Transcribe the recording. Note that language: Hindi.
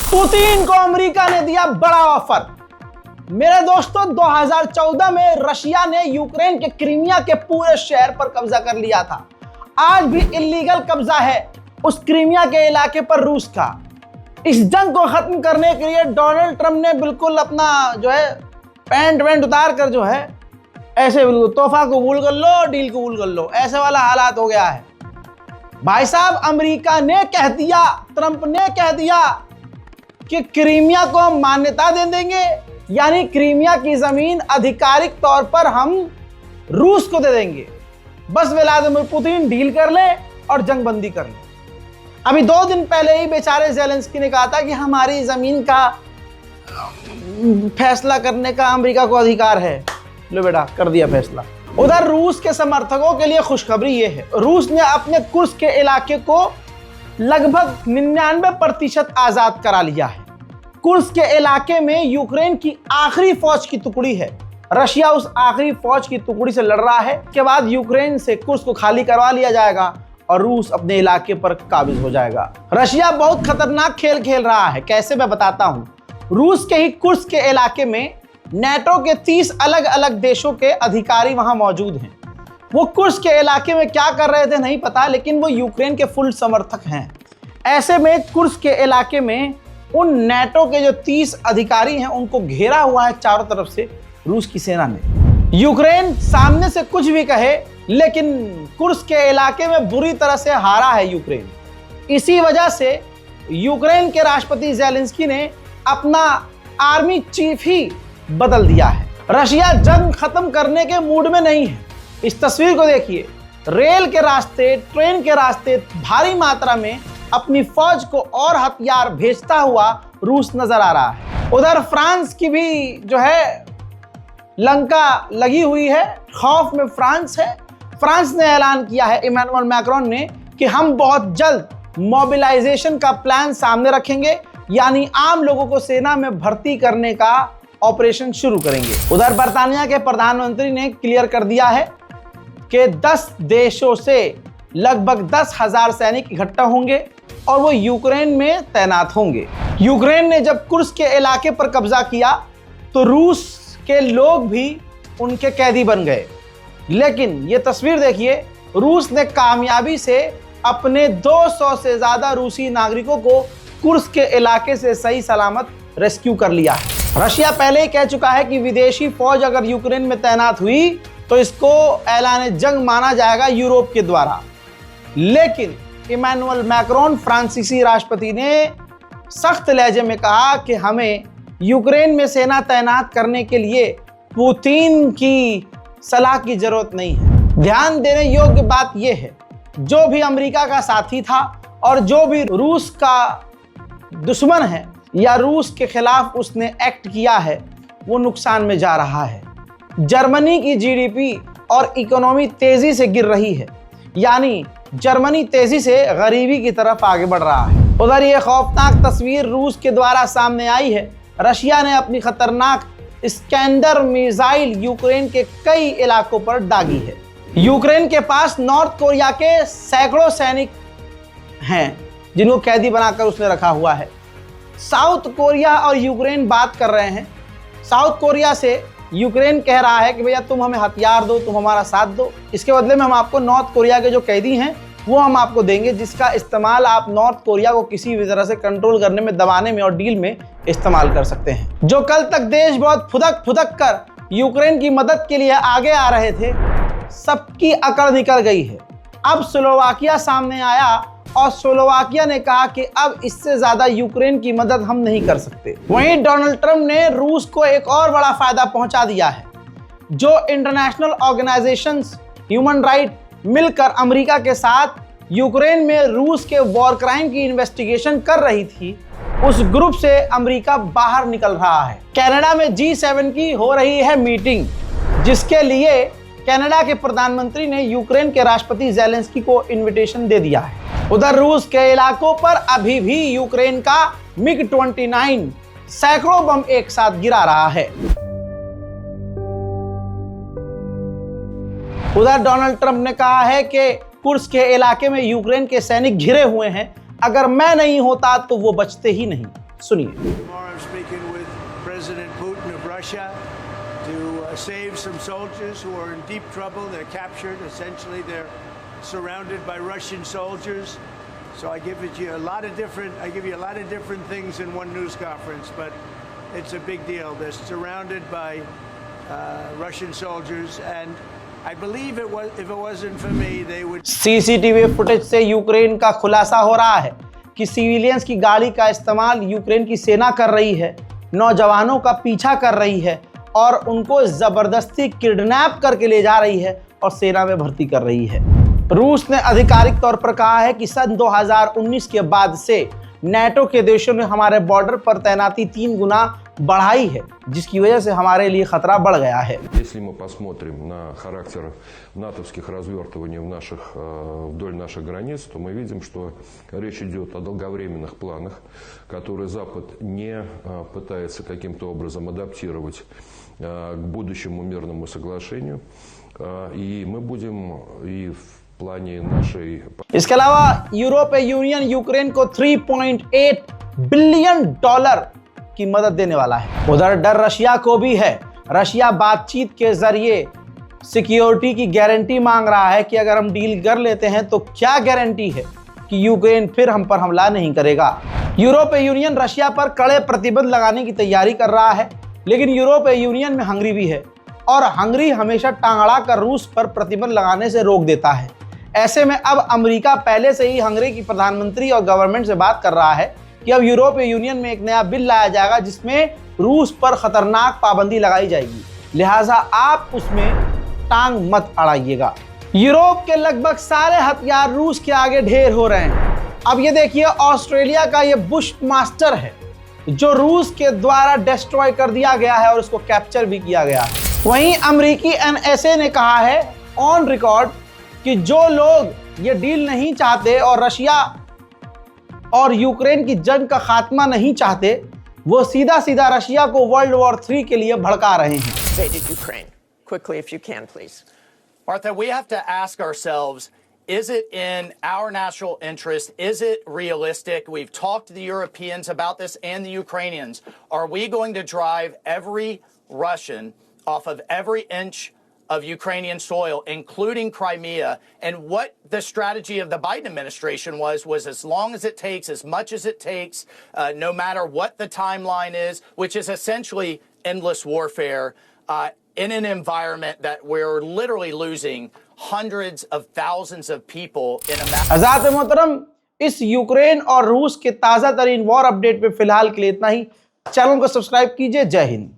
पुतिन को अमेरिका ने दिया बड़ा ऑफर। मेरे दोस्तों, 2014 में रशिया ने यूक्रेन के क्रीमिया के पूरे शहर पर कब्जा कर लिया था। आज भी इल्लीगल कब्जा है उस क्रीमिया के इलाके पर रूस का। इस जंग को खत्म करने के लिए डोनाल्ड ट्रंप ने बिल्कुल अपना जो है पैंट वैंट उतार कर जो है ऐसे बिल्कुल तोहफा कबूल कर लो, डील कबूल कर लो, ऐसे वाला हालात हो गया है। भाई साहब, अमेरिका ने कह दिया, ट्रंप ने कह दिया कि क्रीमिया को हम मान्यता दे देंगे, यानी क्रीमिया की जमीन आधिकारिक तौर पर हम रूस को दे देंगे। बस व्लादिमीर पुतिन डील कर ले और जंगबंदी कर ले। अभी 2 दिन पहले ही बेचारे ज़ेलेंस्की ने कहा था कि हमारी जमीन का फैसला करने का अमेरिका को अधिकार है। लो बेटा, कर दिया फैसला। उधर रूस के समर्थकों के लिए खुशखबरी ये है, रूस ने अपने कुर्स्क के इलाके को लगभग 99% आजाद करा लिया है। कुर्स्क के इलाके में यूक्रेन की आखिरी फौज की टुकड़ी है। रशिया उस आखिरी फौज की टुकड़ी से लड़ रहा है। के बाद यूक्रेन से कुर्स्क को खाली करवा लिया जाएगा और रूस अपने इलाके पर काबिज हो जाएगा। रशिया बहुत खतरनाक खेल खेल रहा है। कैसे, मैं बताता हूं। रूस के ही कुर्स्क के इलाके में नेटो के 30 अलग अलग देशों के अधिकारी वहां मौजूद हैं। वो कुर्स्क के इलाके में क्या कर रहे थे नहीं पता, लेकिन वो यूक्रेन के फुल समर्थक हैं। ऐसे में कुर्स्क के इलाके में उन नेटो के जो 30 अधिकारी हैं उनको घेरा हुआ है चारों तरफ से रूस की सेना ने। यूक्रेन सामने से कुछ भी कहे, लेकिन कुर्स्क के इलाके में बुरी तरह से हारा है यूक्रेन। इसी वजह से यूक्रेन के राष्ट्रपति ज़ेलेंस्की ने अपना आर्मी चीफ ही बदल दिया है। रशिया जंग खत्म करने के मूड में नहीं है। इस तस्वीर को देखिए, रेल के रास्ते, ट्रेन के रास्ते भारी मात्रा में अपनी फौज को और हथियार भेजता हुआ रूस नजर आ रहा है। उधर फ्रांस की भी जो है लंका लगी हुई है, खौफ में फ्रांस है। फ्रांस ने ऐलान किया है, इमैनुअल मैक्रोन ने, कि हम बहुत जल्द मोबिलाइजेशन का प्लान सामने रखेंगे, यानी आम लोगों को सेना में भर्ती करने का ऑपरेशन शुरू करेंगे। उधर बर्तानिया के प्रधानमंत्री ने क्लियर कर दिया है कि 10 देशों से लगभग 10,000 सैनिक इकट्ठा होंगे और वो यूक्रेन में तैनात होंगे। यूक्रेन ने जब कुर्स्क के इलाके पर कब्जा किया तो रूस के लोग भी उनके कैदी बन गए। लेकिन ये तस्वीर देखिए, रूस ने कामयाबी से अपने 200 से ज्यादा रूसी नागरिकों को कुर्स्क के इलाके से सही सलामत रेस्क्यू कर लिया है। रशिया पहले ही कह चुका है कि विदेशी फौज अगर यूक्रेन में तैनात हुई तो इसको ऐलान जंग माना जाएगा यूरोप के द्वारा। लेकिन इमैनुअल मैक्रोन फ्रांसीसी राष्ट्रपति ने सख्त लहजे में कहा कि हमें यूक्रेन में सेना तैनात करने के लिए पुतिन की सलाह की जरूरत नहीं है। ध्यान देने योग्य बात यह है, जो भी अमेरिका का साथी था और जो भी रूस का दुश्मन है या रूस के खिलाफ उसने एक्ट किया है, वो नुकसान में जा रहा है। जर्मनी की जीडीपी और इकोनॉमी तेजी से गिर रही है, यानी जर्मनी तेजी से गरीबी की तरफ आगे बढ़ रहा है। उधर ये खौफनाक तस्वीर रूस के द्वारा सामने आई है। रशिया ने अपनी खतरनाक स्कैंडर मिसाइल यूक्रेन के कई इलाकों पर दागी है। यूक्रेन के पास नॉर्थ कोरिया के सैकड़ों सैनिक हैं जिनको कैदी बनाकर उसने रखा हुआ है। साउथ कोरिया और यूक्रेन बात कर रहे हैं। साउथ कोरिया से यूक्रेन कह रहा है कि भैया तुम हमें हथियार दो, तुम हमारा साथ दो, इसके बदले में हम आपको नॉर्थ कोरिया के जो कैदी हैं वो हम आपको देंगे, जिसका इस्तेमाल आप नॉर्थ कोरिया को किसी भी तरह से कंट्रोल करने में, दबाने में और डील में इस्तेमाल कर सकते हैं। जो कल तक देश बहुत फुदक फुदक कर यूक्रेन की मदद के लिए आगे आ रहे थे, सबकी अकड़ निकल गई है। अब स्लोवाकिया सामने आया और स्लोवाकिया ने कहा कि अब इससे ज्यादा यूक्रेन की मदद हम नहीं कर सकते। वहीं डोनाल्ड ट्रंप ने रूस को एक और बड़ा फायदा पहुंचा दिया है। जो इंटरनेशनल ऑर्गेनाइजेशंस, ह्यूमन राइट मिलकर अमेरिका के साथ यूक्रेन में रूस के वॉर क्राइम की इन्वेस्टिगेशन कर रही थी, उस ग्रुप से अमेरिका बाहर निकल रहा है। कनाडा में G7 की हो रही है मीटिंग, जिसके लिए कनाडा के प्रधानमंत्री ने यूक्रेन के राष्ट्रपति ज़ेलेंस्की को इनविटेशन दे दिया है। उधर रूस के इलाकों पर अभी भी यूक्रेन का MiG-29 सैकड़ों बम एक साथ गिरा रहा है। उधर डोनाल्ड ट्रंप ने कहा है कि कुर्स्क के इलाके में यूक्रेन के सैनिक घिरे हुए हैं, अगर मैं नहीं होता तो वो बचते ही नहीं। सुनिए। Tomorrow I'm speaking with President Putin of Russia to save some soldiers who are in deep trouble. They're captured. Essentially, they're surrounded by Russian soldiers. So I give you a lot of different things in one news conference, but it's a big deal. They're surrounded by Russian soldiers, and I believe if it wasn't for me, they would. CCTV footage से यूक्रेन का खुलासा हो रहा है कि सिविलियंस की गाड़ी का इस्तेमाल यूक्रेन की सेना कर रही है, नौजवानों का पीछा कर रही है और उनको जबरदस्ती किडनैप करके ले जा रही है और सेना में भर्ती कर रही है। रूस ने आधिकारिक तौर पर कहा है कि सन 2019 के बाद से नेटो के देशों ने हमारे बॉर्डर पर तैनाती 3 गुना बढ़ाई है, जिसकी वजह से हमारे लिए खतरा बढ़ गया है। Если мы посмотрим на характер натовских развертываний вдоль наших границ, то мы видим, что речь идет о долговременных планах, которые Запад не пытается каким-то образом адаптировать к будущему мирному соглашению. И мы будем и в плане нашей... इसके अलावा यूरोपीय यूनियन यूक्रेन को $3.8 बिलियन की मदद देने वाला है। उधर डर रशिया को भी है। रशिया बातचीत के जरिए सिक्योरिटी की गारंटी मांग रहा है कि अगर हम डील कर लेते हैं तो क्या गारंटी है कि यूक्रेन फिर हम पर हमला नहीं करेगा। यूरोपीय यूनियन रशिया पर कड़े प्रतिबंध लगाने की तैयारी कर रहा है, लेकिन यूरोपीय यूनियन में हंगरी भी है और हंगरी हमेशा टांग अड़ाकर रूस पर प्रतिबंध लगाने से रोक देता है। ऐसे में अब अमेरिका पहले से ही हंगरी की प्रधानमंत्री और गवर्नमेंट से बात कर रहा है कि अब यूरोपीय यूनियन में एक नया बिल लाया जाएगा जिसमें रूस पर खतरनाक पाबंदी लगाई जाएगी, लिहाजा आप उसमें टांग मत अड़ाइएगा। यूरोप के लगभग सारे हथियार रूस के आगे ढेर हो रहे हैं। अब ये देखिए, ऑस्ट्रेलिया का ये बुश मास्टर है जो रूस के द्वारा डिस्ट्रॉय कर दिया गया है और उसको कैप्चर भी किया गया है। वहीं अमेरिकी एनएसए ने कहा है ऑन रिकॉर्ड कि जो लोग ये डील नहीं चाहते और रशिया और यूक्रेन की जंग का खात्मा नहीं चाहते, वो सीधा सीधा रशिया को वर्ल्ड वॉर 3 के लिए भड़का रहे हैं। Invaded Ukraine. Quickly, if you can, please. Martha, we have to ask ourselves, is it in our national interest? Is it realistic? We've talked to the Europeans about this and the Ukrainians. Are we going to drive every Russian off of every inch of Ukrainian soil, including Crimea? And what the strategy of the Biden administration was as long as it takes, as much as it takes, no matter what the timeline is, which is essentially endless warfare in an environment that we're literally losing hundreds of thousands of people in a matter. हज़रात मोहतरम, इस यूक्रेन और रूस के ताज़ा तरीन वॉर अपडेट पे फिलहाल के लिए इतना ही। चैनल को सब्सक्राइब कीजिए। जय हिंद।